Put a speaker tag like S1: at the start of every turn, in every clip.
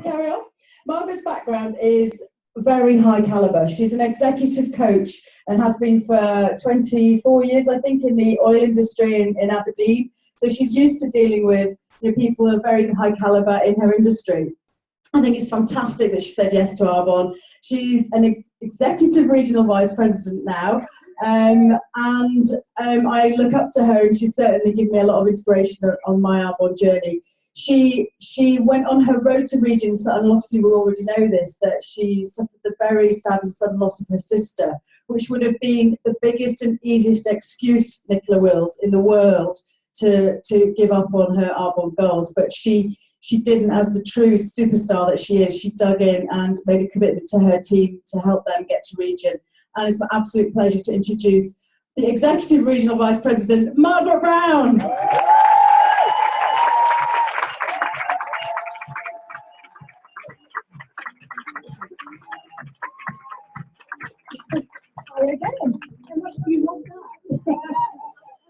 S1: Carry on. Margaret's background is very high caliber. She's an executive coach and has been for 24 years, I think, in the oil industry in Aberdeen. So she's used to dealing with people of very high caliber in her industry. I think it's fantastic that she said yes to Arbonne. She's an executive regional vice president now, and I look up to her, and she's certainly given me a lot of inspiration on my Arbonne journey. She went on her road to Regents, and a lot of you will already know this, that she suffered the very sad and sudden loss of her sister, which would have been the biggest and easiest excuse, Nicola Wills, in the world to give up on her Arbonne goals. But she didn't, as the true superstar that she is. She dug in and made a commitment to her team to help them get to Regent. And it's my absolute pleasure to introduce the Executive Regional Vice President, Margaret Brown.
S2: Hi again. How much do you want that?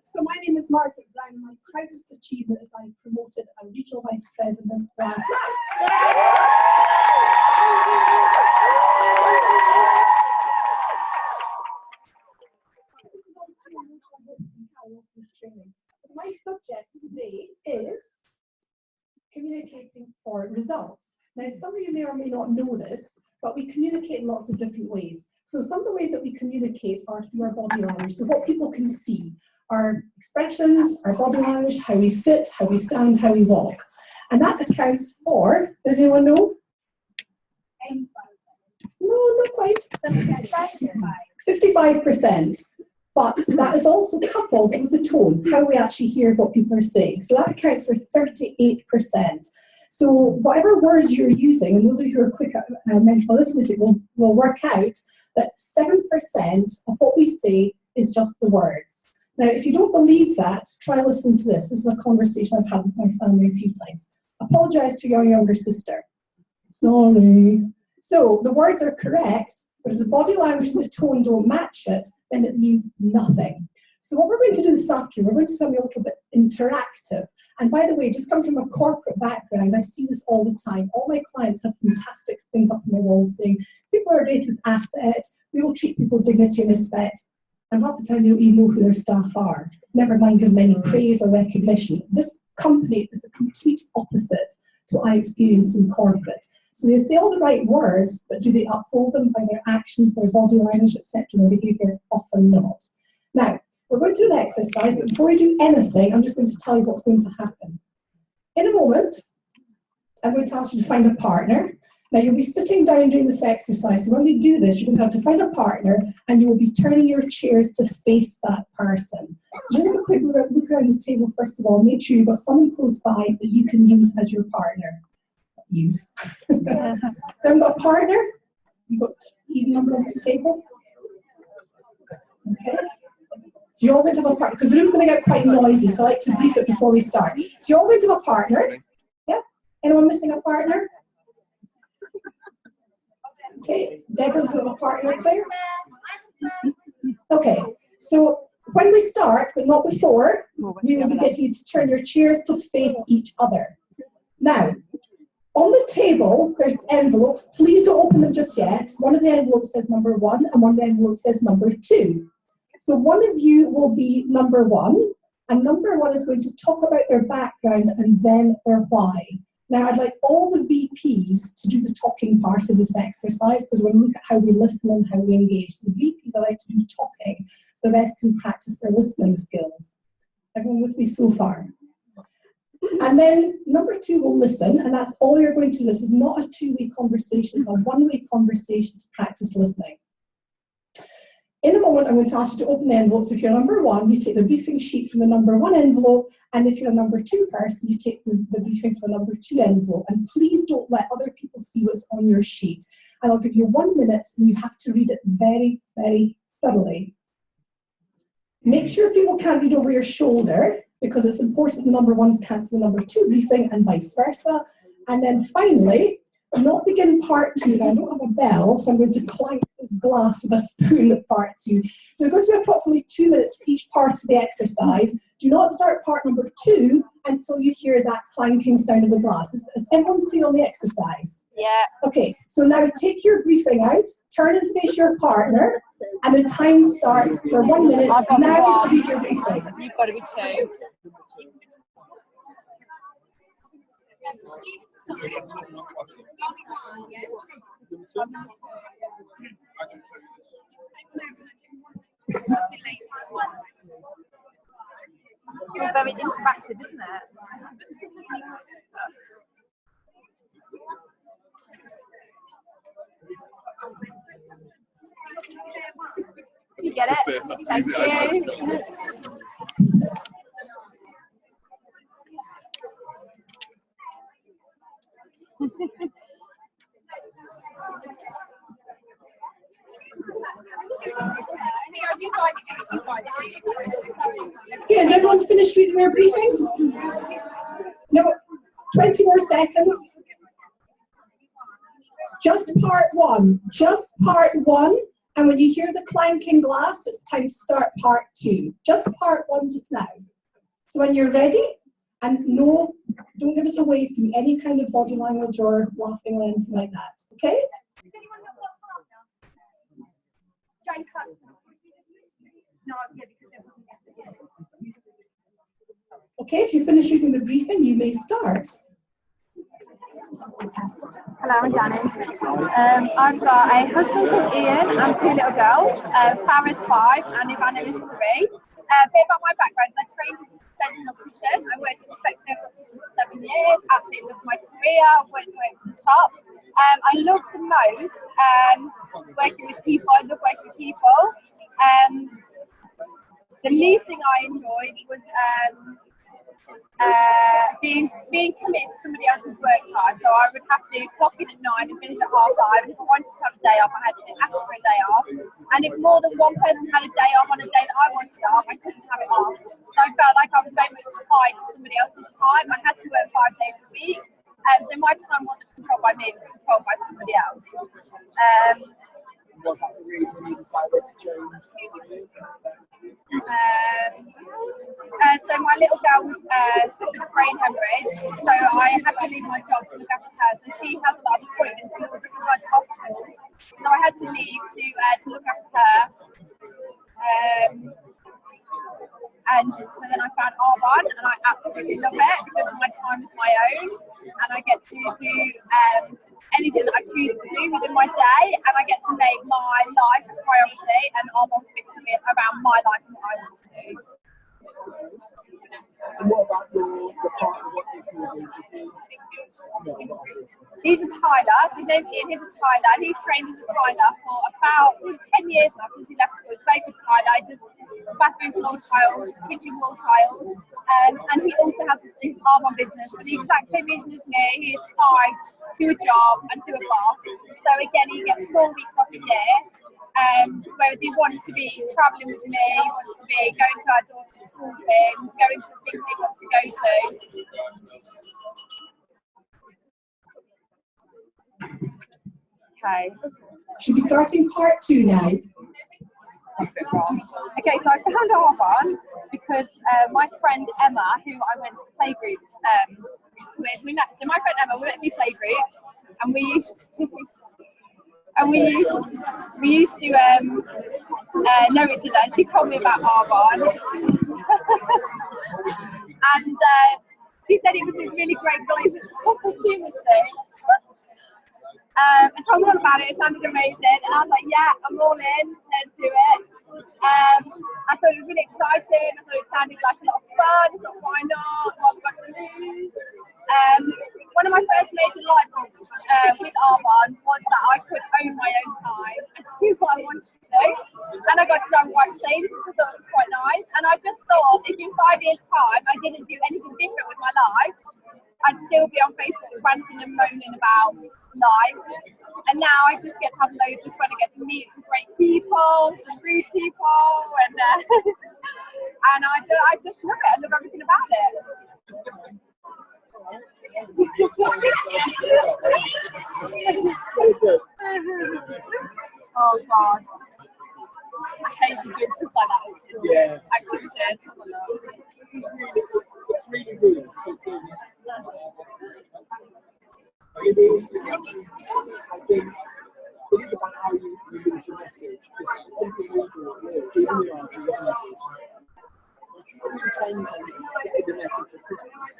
S2: So my name is Margaret Brown, and my proudest achievement is I promoted a regional vice president last training. My subject today is communicating for results. Now, some of you may or may not know this, but we communicate in lots of different ways. So some of the ways that we communicate are through our body language, so what people can see. Our expressions, our body language, how we sit, how we stand, how we walk. And that accounts for, does anyone know? 85%. No, not quite. 55%. But that is also coupled with the tone, how we actually hear what people are saying. So that accounts for 38%. So whatever words you're using, and those of you who are quick at mental arithmetic will work out that 7% of what we say is just the words. Now, if you don't believe that, try listening to this. This is a conversation I've had with my family a few times. Apologise to your younger sister. Sorry. So the words are correct, but if the body language and the tone don't match it, then it means nothing. So what we're going to do this afternoon, we're going to do something a little bit interactive. And by the way, just come from a corporate background, I see this all the time. All my clients have fantastic things up on their walls saying, people are a greatest asset, we will treat people with dignity and respect. And half the time they don't even know who their staff are. Never mind give them any praise or recognition. This company is the complete opposite to what I experience in corporate. So they say all the right words, but do they uphold them by their actions, their body language, etc., their behaviour? Often not. Now, we're going to do an exercise, but before we do anything, I'm just going to tell you what's going to happen. In a moment, I'm going to ask you to find a partner. Now, you'll be sitting down doing this exercise, so when we do this, you're going to have to find a partner, and you will be turning your chairs to face that person. So just have a quick look around the table, first of all. Make sure you've got someone close by that you can use as your partner. Use. So I've got a partner. You've got even number on this table. Okay. So you always have a partner, because the room's going to get quite noisy, so I like to brief it before we start. So you always have a partner. Yeah? Anyone missing a partner? Okay, Deborah's a partner, Claire? Okay, so when we start, but not before, we will be getting you to turn your chairs to face each other. Now, on the table, there's envelopes. Please don't open them just yet. One of the envelopes says number 1, and one of the envelopes says number 2. So one of you will be number 1, and number 1 is going to talk about their background and then their why. Now, I'd like all the VPs to do the talking part of this exercise, because we're going to look at how we listen and how we engage. So the VPs I like to do talking, so the rest can practice their listening skills. Everyone with me so far? And then number 2 will listen, and that's all you're going to do. This is not a two-way conversation, it's a one-way conversation to practice listening. In a moment, I'm going to ask you to open the envelopes. If you're number 1, you take the briefing sheet from the number 1 envelope, and if you're a number 2 person, you take the briefing from the number 2 envelope. And please don't let other people see what's on your sheet. And I'll give you 1 minute, and you have to read it very, very thoroughly. Make sure people can't read over your shoulder, because it's important the number 1s can't see the number 2 briefing, and vice versa. And then finally, not begin part 2. Now, I don't have a bell, so I'm going to clank this glass with a spoon at part 2. So we're going to be approximately 2 minutes for each part of the exercise. Do not start part number 2 until you hear that clanking sound of the glass. Is everyone clear on the exercise?
S3: Yeah.
S2: Okay, so now take your briefing out, turn and face your partner, and the time starts for 1 minute. Now to read your briefing.
S3: You've got to be 2. It's all very interactive, isn't it? You get it? Thank you.
S2: Okay, has everyone finished reading their briefings? No, 20 more seconds. Just part 1. Just part 1. And when you hear the clanking glass, it's time to start part 2. Just part 1 just now. So when you're ready, and no, don't give us away through any kind of body language or laughing or anything like that. Okay? Okay, if you finish reading the briefing, you may start.
S3: Hello, I'm Danny. I've got a husband called Ian and 2 little girls. Farah's 5 and Ivana is 3. A bit about my background: I trained as a dental optician. I worked in the sector for 7 years. Absolutely love my career. I've worked my way to the top. I love the most working with people. I love working with people. The least thing I enjoyed was being committed to somebody else's work time. So I would have to clock in at 9 and finish at 5:30. And if I wanted to have a day off, I had to ask for a day off. And if more than one person had a day off on a day that I wanted off, I couldn't have it off. So I felt like I was very much tied to somebody else's time. I had to work 5 days a week. So my time wasn't controlled by me, it was controlled by somebody else.
S4: Was that the reason you decided to change?
S3: So my little girl was suffered a brain hemorrhage, so I had to leave my job to look after her. So she has a lot of appointments in all different kinds of hospitals, so I had to leave to look after her. And so then I found Arbon, and I absolutely love it because my time is my own, and I get to do anything that I choose to do within my day, and I get to make my life a priority, and Arbon fits me around my life and what I want to do.
S4: And what about your partner? What does he do?
S3: He's a tiler. His name's Ian. He's a tiler. He's trained as a tiler for about 10 years now since he left school. He's a very good tiler. He does bathroom floor tiles, kitchen wall tiles, and he also has his Armfield business for the exact same reason as me. He is tied to a job and to a boss. So again, he gets 4 weeks off a year. Whereas he wants to be travelling with me, he wants to be going to our daughter's school things, going to the things he wants to go to. Okay.
S2: Should be starting part 2 now.
S3: Okay, so I found Arbon because my friend Emma, who I went to playgroups with, we met. So my friend Emma, we went to playgroups, and we used to know each other. And she told me about Arbon, and she said it was this really great opportunity. And told me all about it. It sounded amazing, and I was like, yeah, I'm all in, let's do it. I thought it was really exciting. I thought it sounded like a lot of fun. I thought, why not? What have we got to lose? One of my first major light bulbs with Arbon was that I could own my own time and do what I wanted to do. And I got to go and write stages, which I thought was quite nice. And I just thought, if in 5 years' time I didn't do anything different with my life, I'd still be on Facebook ranting and moaning about life. And now I just get to have loads of fun. I get to meet some great people, some rude people, and and I just love it. I love everything about it. Oh God, I hate to do stuff like that at school.
S4: Yeah.
S3: Activities.
S4: it's really weird to think. It is, I think, it is about how you use your message. Because some people do it, we are presenters. We tend to get the message across.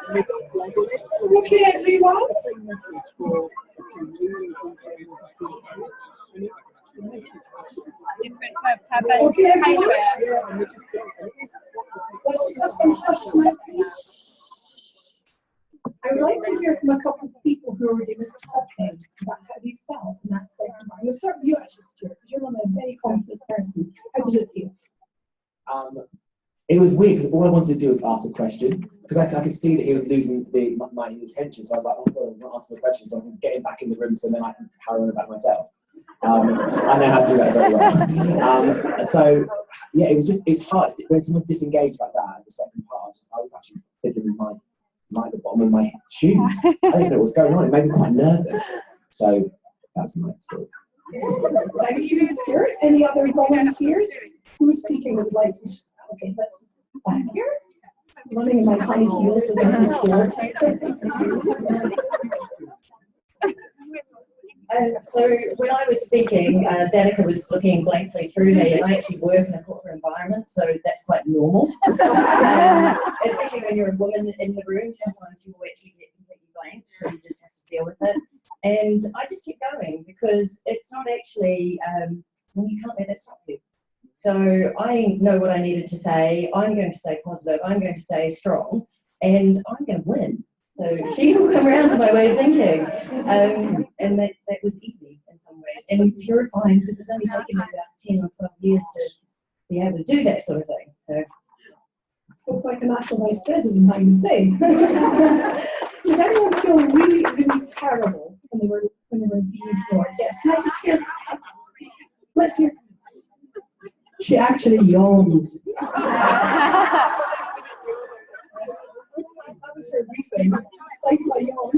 S4: And we don't like it. So
S2: Okay, everyone.
S4: the same message for a TV, and the message
S3: Different per
S2: Okay, everyone.
S4: yeah, and we just don't. And it is what
S2: Let's have some hush now, please. I would like to hear from a couple of people who already were talking about how they felt in that second round. We'll start with you actually, Stuart, because you're not a very confident person. How did it feel?
S5: It was weird because all I wanted to do was ask a question because I could see that he was losing my attention. So I was like, oh, God, I'm not answering the question, so I can get him back in the room so then I can carry on about myself. I know how to do that very well. So yeah, it's hard when someone's disengaged like that at the second part. I was actually fiddling with the bottom of my shoes. I didn't know what was going on. It made me quite nervous. So that's my story.
S2: Thank you, Stuart. Any other volunteers? Who's speaking would like to? Okay, let's back here. Running in my high heels as I'm Stuart.
S6: So when I was speaking, Danica was looking blankly through me, and I actually work in a corporate environment, so that's quite normal. Especially when you're a woman in the room, sometimes you will actually get completely blanked, so you just have to deal with it. And I just kept going because it's not actually, well, you can't let that stop you. So I know what I needed to say. I'm going to stay positive. I'm going to stay strong, and I'm going to win. So she will come around to my way of thinking, and that was easy in some ways, and terrifying because it's only taken me about 10 or 12 years to be able to do that sort of thing. So,
S2: Look like a national vice president, I would say. Did anyone feel really, really terrible when they were being ignored? Yes. Can I just hear? Let's hear.
S1: She actually yawned.
S2: That was her briefing. Stifle a yawn.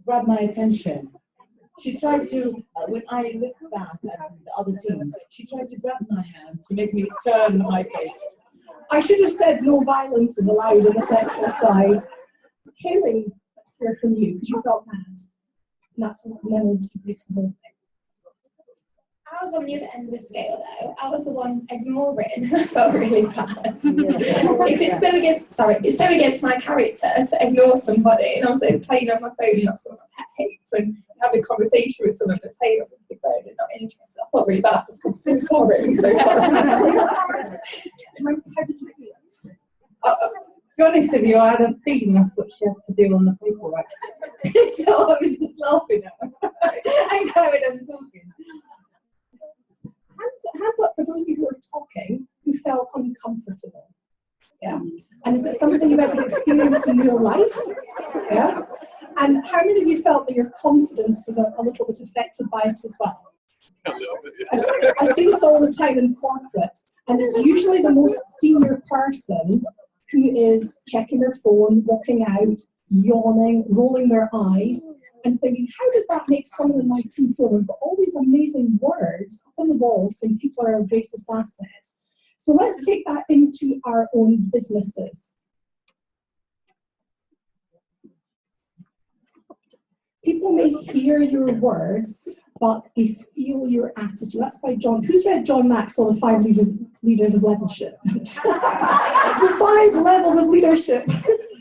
S1: Grabbed my attention. She tried to, when I looked back at the other team, she tried to grab my hand to make me turn my face.
S2: I should have said no violence is allowed in this exercise. Haley, let's hear from you because you felt mad. And that's what the memo to brief the whole thing.
S7: I was on the other end of the scale though. I was the one ignoring. I felt really bad. It's so against my character to ignore somebody, and also playing on my phone. That's what my pet hates, when having a conversation with someone and playing on the phone and not interested. I felt really bad. I'm so sorry. So sorry.
S2: How did you feel?
S8: To be honest with you, I had a feeling that's what she had to do on the paperwork. So I was just laughing at her and carried on talking.
S2: Hands up for those of you who are talking who felt uncomfortable. Yeah. And is it something you've ever experienced in real life? Yeah. And how many of you felt that your confidence was a little bit affected by it as well?
S4: A little bit, yeah.
S2: I see this all the time in corporate, and it's usually the most senior person who is checking their phone, walking out, yawning, rolling their eyes, and thinking, how does that make someone in my team feel? We've got all these amazing words up on the wall saying people are our greatest asset. So let's take that into our own businesses. People may hear your words, but they feel your attitude. That's by John. Who's read John Maxwell, The 5 Leaders of Leadership? The 5 levels of leadership.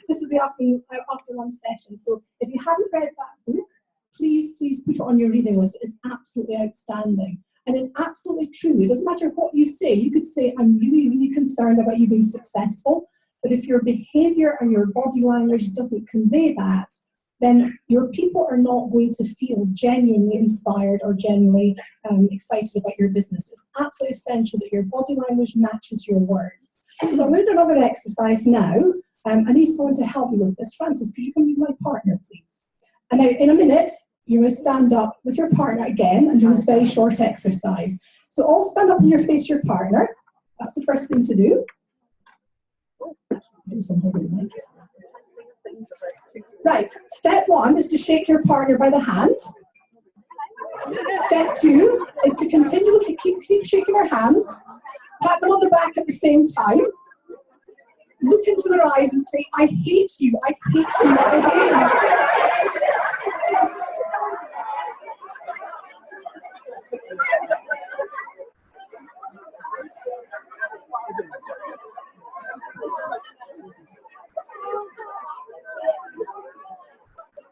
S2: This is the after lunch session. So if you haven't read that book, please put it on your reading list. It's absolutely outstanding. And it's absolutely true. It doesn't matter what you say. You could say, I'm really, really concerned about you being successful. But if your behavior and your body language doesn't convey that, then your people are not going to feel genuinely inspired or genuinely excited about your business. It's absolutely essential that your body language matches your words. So I'm going to do another exercise now. I need someone to help me with this. Francis, could you come be my partner, please? And now, in a minute, you're going to stand up with your partner again and do this very short exercise. So all stand up and face your partner. That's the first thing to do. Do something to make it. Right, step 1 is to shake your partner by the hand. Step 2 is to continue to keep shaking their hands Pat them on the back at the same time. Look into their eyes and say, I hate you, I hate you, I hate you.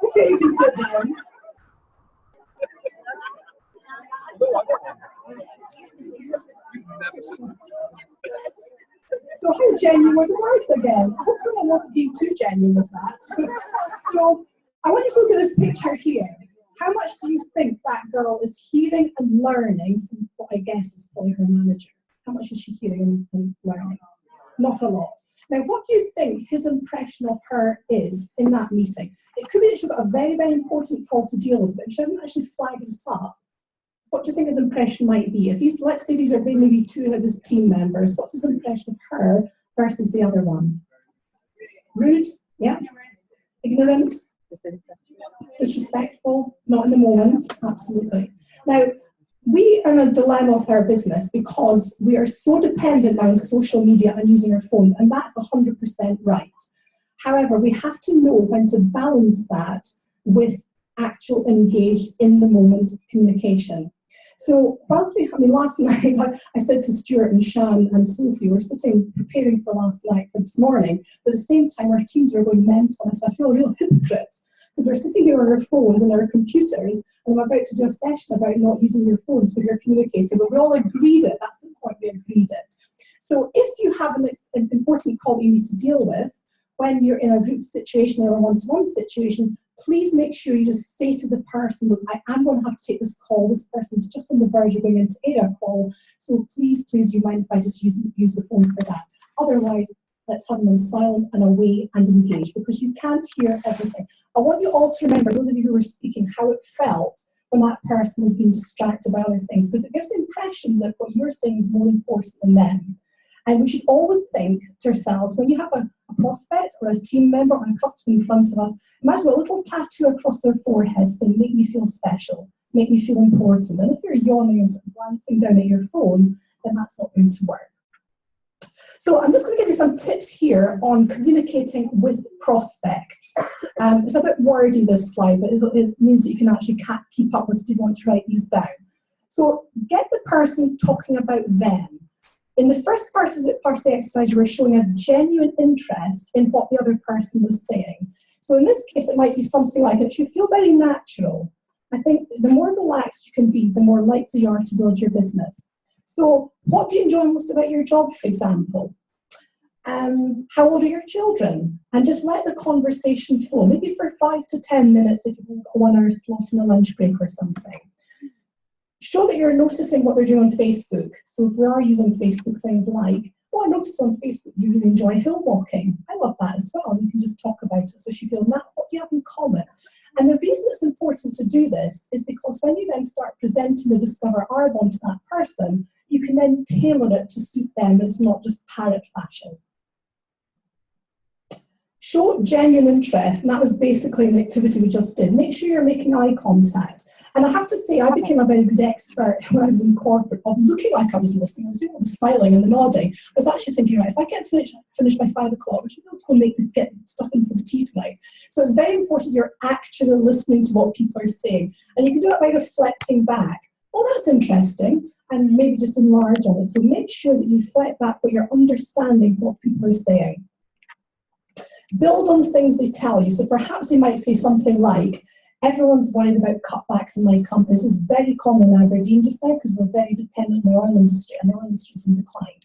S2: Okay, you can sit down. So how genuine were the words again? I hope someone wasn't being too genuine with that. So I want you to look at this picture here. How much do you think that girl is hearing and learning from what I guess is probably her manager? How much is she hearing and learning? Not a lot. Now, what do you think his impression of her is in that meeting? It could be that she's got a very, very important call to deal with, but she doesn't actually flag this up. What do you think his impression might be? If these, let's say these are maybe two of his team members, what's his impression of her versus the other one? Rude? Yeah. Ignorant? Disrespectful? Not in the moment? Absolutely. Now, we are in a dilemma with our business because we are so dependent now on social media and using our phones, and that's 100% right. However, we have to know when to balance that with actual engaged in the moment communication. So whilst last night I said to Stuart and Shan and Sophie, we're sitting preparing for last night for this morning, but at the same time our teams are going mental, and so I feel a real hypocrite because we're sitting here on our phones and our computers, and I'm about to do a session about not using your phones when you're communicating, but we all agreed it. That's the point, we agreed it. So if you have an important call that you need to deal with, when you're in a group situation or a one-to-one situation, please make sure you just say to the person, look, I am going to have to take this call. This person's just on the verge of going into a call, so please, do you mind if I just use the phone for that? Otherwise, let's have them in silent and away and engage, because you can't hear everything. I want you all to remember, those of you who were speaking, how it felt when that person was being distracted by other things, because it gives the impression that what you're saying is more important than them. And we should always think to ourselves, when you have a prospect or a team member or a customer in front of us, imagine a little tattoo across their forehead saying, make me feel special, make me feel important. And if you're yawning and glancing down at your phone, then that's not going to work. So I'm just going to give you some tips here on communicating with prospects. It's a bit wordy, this slide, but it means that you can actually keep up with it if you want to write these down. So get the person talking about them. In the first part of the exercise, you were showing a genuine interest in what the other person was saying. So in this case, it might be something like, it should feel very natural. I think the more relaxed you can be, the more likely you are to build your business. So what do you enjoy most about your job, for example? How old are your children? And just let the conversation flow, maybe for 5 to 10 minutes if you've got 1 hour slot in a lunch break or something. Show that you're noticing what they're doing on Facebook. So if we are using Facebook, things like, oh, I noticed on Facebook you really enjoy hill walking. I love that as well. And you can just talk about it. So she feels, what do you have in common? And the reason it's important to do this is because when you then start presenting the Discover Arbonne to that person, you can then tailor it to suit them. It's not just parrot fashion. Show genuine interest, and that was basically the activity we just did. Make sure you're making eye contact. And I have to say, I became a very good expert when I was in corporate of looking like I was listening. I was doing all the smiling and the nodding. I was actually thinking, right, if I get finished by 5 o'clock, I should be able to go get stuff in for the tea tonight. So it's very important you're actually listening to what people are saying. And you can do that by reflecting back. Well, that's interesting. And maybe just enlarge on it. So make sure that you reflect back what you're understanding what people are saying. Build on the things they tell you. So perhaps they might say something like, everyone's worried about cutbacks in my company. This is very common in Aberdeen just now because we're very dependent on the oil industry, and the oil industry is in decline.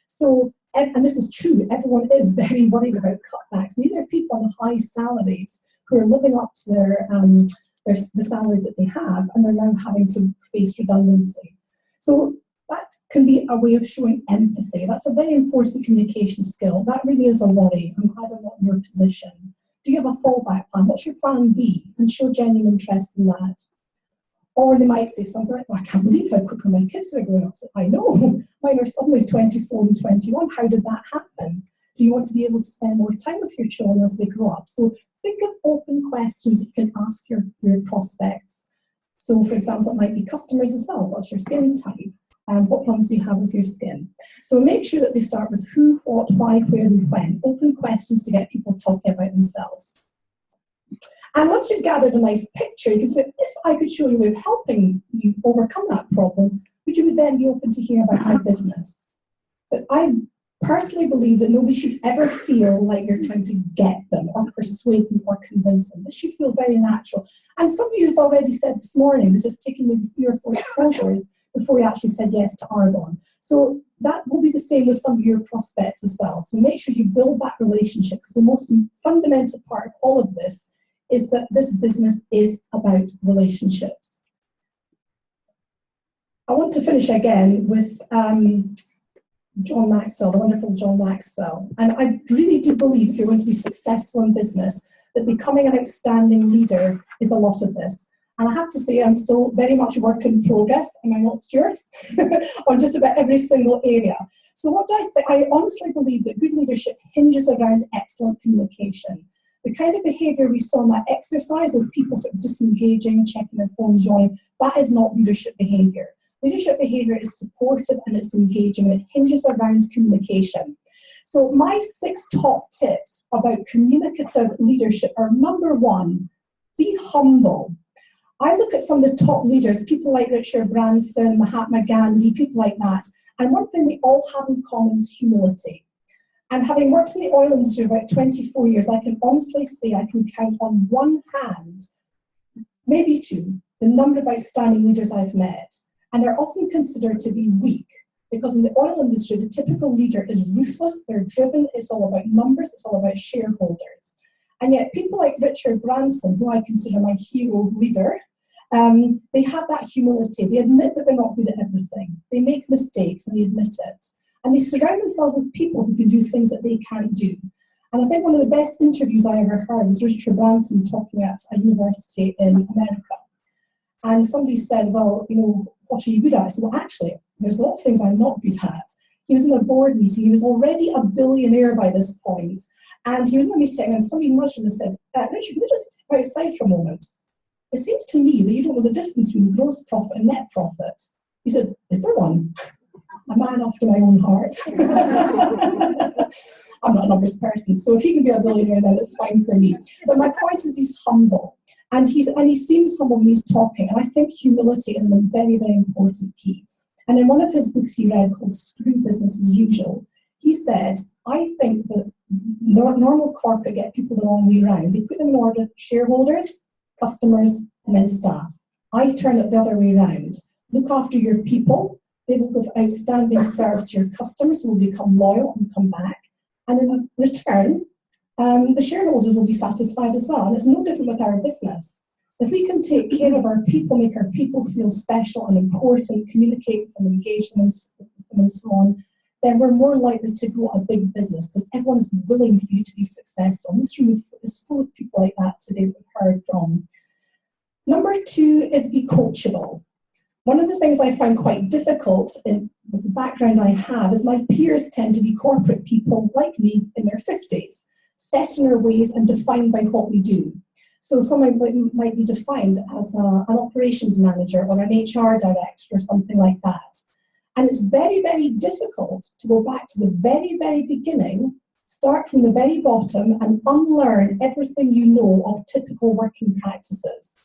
S2: So, and this is true, everyone is very worried about cutbacks. These are people on high salaries who are living up to the salaries that they have, and they're now having to face redundancy. So that can be a way of showing empathy. That's a very important communication skill. That really is a worry. I'm glad I'm not in your position. Do you have a fallback plan? What's your plan B? And show genuine interest in that. Or they might say something like, well, I can't believe how quickly my kids are growing up. So, I know, mine are suddenly 24 and 21. How did that happen? Do you want to be able to spend more time with your children as they grow up? So think of open questions you can ask your prospects. So for example, it might be customers as well. What's your skin type? What problems do you have with your skin? So make sure that they start with who, what, why, where, and when. Open questions to get people talking about themselves. And once you've gathered a nice picture, you can say, if I could show you a way of helping you overcome that problem, would you then be open to hear about my business? But I personally believe that nobody should ever feel like you're trying to get them or persuade them or convince them. This should feel very natural. And some of you have already said this morning that it's taken maybe 3 or 4 exposures before you actually said yes to Argon. So that will be the same with some of your prospects as well. So make sure you build that relationship, because the most fundamental part of all of this is that this business is about relationships. I want to finish again with John Maxwell, the wonderful John Maxwell. And I really do believe if you're going to be successful in business, that becoming an outstanding leader is a lot of this. And I have to say, I'm still very much work in progress, am I not, Stuart? On just about every single area. So what do I think? I honestly believe that good leadership hinges around excellent communication. The kind of behaviour we saw in that exercise of people sort of disengaging, checking their phones, yawning, that is not leadership behaviour. Leadership behaviour is supportive and it's engaging, and it hinges around communication. So my 6 top tips about communicative leadership are: number 1, be humble. I look at some of the top leaders, people like Richard Branson, Mahatma Gandhi, people like that, and one thing they all have in common is humility. And having worked in the oil industry about 24 years, I can honestly say I can count on one hand, maybe 2, the number of outstanding leaders I've met. And they're often considered to be weak, because in the oil industry, the typical leader is ruthless, they're driven, it's all about numbers, it's all about shareholders. And yet people like Richard Branson, who I consider my hero leader, they have that humility. They admit that they're not good at everything. They make mistakes and they admit it. And they surround themselves with people who can do things that they can't do. And I think one of the best interviews I ever heard was Richard Branson talking at a university in America. And somebody said, well, you know, what are you good at? I said, well, actually, there's a lot of things I'm not good at. He was in a board meeting. He was already a billionaire by this point. And he was in a meeting and somebody nudged him and said, Richard, can we just step outside for a moment? It seems to me that you don't know the difference between gross profit and net profit. He said, is there one? A man after my own heart. I'm not a numbers person, so if he can be a billionaire, then it's fine for me. But my point is he's humble. And he seems humble when he's talking. And I think humility is a very, very important key. And in one of his books he read called Screw Business as Usual, he said, I think that normal corporate get people the wrong way around. They put them in order: shareholders, customers, and then staff. I turn it the other way around. Look after your people. They will give outstanding service to your customers who will become loyal and come back. And in return, the shareholders will be satisfied as well. And it's no different with our business. If we can take care of our people, make our people feel special and important, communicate with them, engage them, and so on, then we're more likely to grow a big business, because everyone is willing for you to be successful. And this room is full of people like that today that we've heard from. Number 2 is be coachable. One of the things I find quite difficult with the background I have is my peers tend to be corporate people like me in their 50s, set in our ways and defined by what we do. So someone might be defined as an operations manager or an HR director or something like that. And it's very, very difficult to go back to the very, very beginning, start from the very bottom and unlearn everything you know of typical working practices.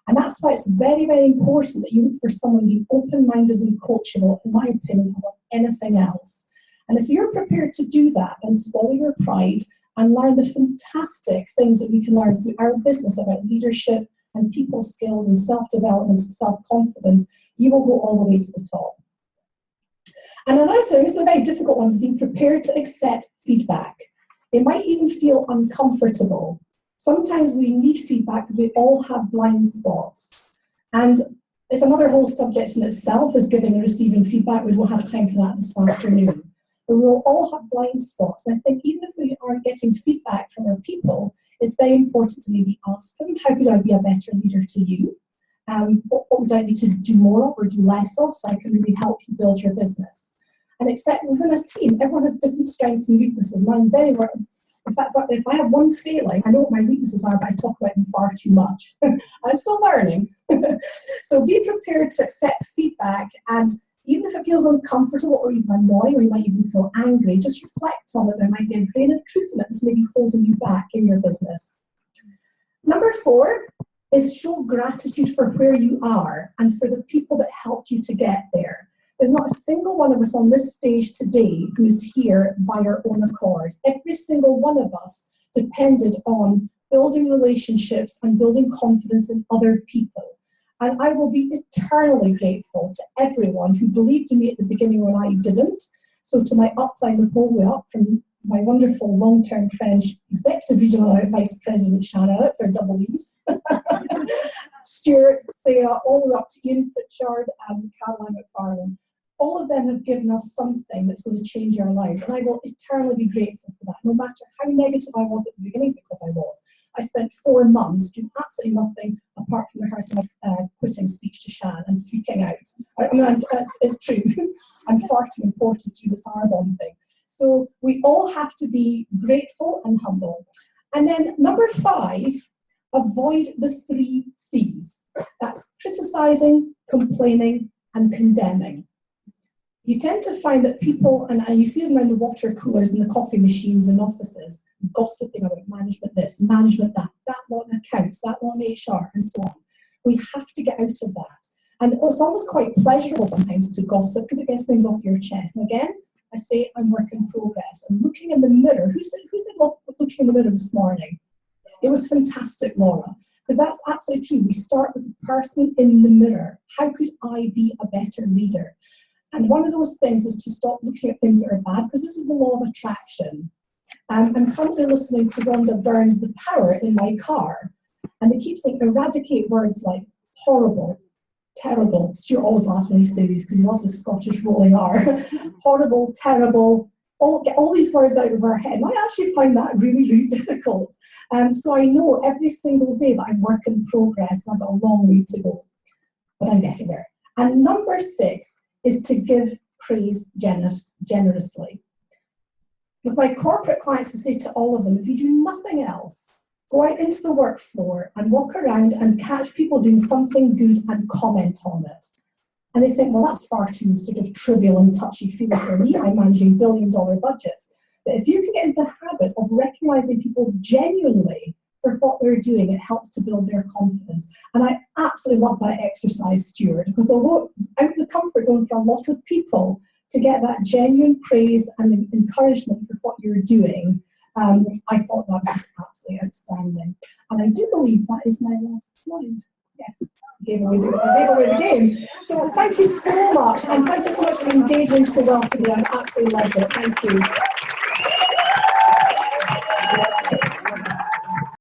S2: And that's why it's very, very important that you look for someone being open-minded and coachable, in my opinion, about anything else. And if you're prepared to do that and swallow your pride and learn the fantastic things that we can learn through our business about leadership and people skills and self-development and self-confidence, you will go all the way to the top. And another thing, this is a very difficult one, is being prepared to accept feedback. It might even feel uncomfortable. Sometimes we need feedback because we all have blind spots. And it's another whole subject in itself, is giving and receiving feedback. We won't have time for that this afternoon. But we will all have blind spots. And I think even if we aren't getting feedback from our people, it's very important to maybe ask them, how could I be a better leader to you? What would I need to do more of or do less of so I can really help you build your business? And except within a team, everyone has different strengths and weaknesses. And I'm very worried. In fact, if I have one failing, I know what my weaknesses are, but I talk about them far too much. I'm still learning. So be prepared to accept feedback and Even if it feels uncomfortable or even annoying, or you might even feel angry, just reflect on it. There might be a grain of truth in it that's maybe holding you back in your business. Number 4 is show gratitude for where you are and for the people that helped you to get there. There's not a single one of us on this stage today who is here by our own accord. Every single one of us depended on building relationships and building confidence in other people. And I will be eternally grateful to everyone who believed in me at the beginning when I didn't. So to my upline the whole way up, from my wonderful long-term friend, Executive Regional Vice President Shannon, that's their double E's, Stuart, Sarah, all the way up to Ian Pritchard and Caroline McFarlane. All of them have given us something that's going to change our lives, and I will eternally be grateful for that, no matter how negative I was at the beginning, because I was. I spent 4 months doing absolutely nothing apart from rehearsing a quitting speech to Shan and freaking out. I mean, it's true. I'm far too important to this Arbonne thing. So we all have to be grateful and humble. And then number 5, avoid the 3 C's. That's criticising, complaining, and condemning. You tend to find that people, and you see them around the water coolers and the coffee machines in offices, gossiping about management this, management that lot in accounts, that lot in HR, and so on. We have to get out of that. And it's almost quite pleasurable sometimes to gossip because it gets things off your chest. And again, I say I'm work in progress. I'm looking in the mirror. Who said looking in the mirror this morning? It was fantastic, Laura, because that's absolutely true. We start with the person in the mirror. How could I be a better leader? And one of those things is to stop looking at things that are bad, because this is the law of attraction. I'm currently listening to Rhonda Byrne's The Power in my car, and they keep saying eradicate words like horrible, terrible. Stuart always laughs when he says these because he loves a Scottish rolling R. Horrible, terrible, get all these words out of our head. And I actually find that really, really difficult. So I know every single day that I'm work in progress and I've got a long way to go, but I'm getting there. And number 6 is to give praise generously. With my corporate clients, I say to all of them, if you do nothing else, go out into the work floor and walk around and catch people doing something good and comment on it. And they think, well, that's far too sort of trivial and touchy-feely for me. I'm managing billion-dollar budgets. But if you can get into the habit of recognizing people genuinely for what they're doing, it helps to build their confidence. And I absolutely love that exercise, Stuart, because although out of the comfort zone for a lot of people, to get that genuine praise and encouragement for what you're doing, I thought that was absolutely outstanding. And I do believe that is my last slide. Yes, I gave away the game. So thank you so much, and thank you so much for engaging so well today. I absolutely loved it. Thank you.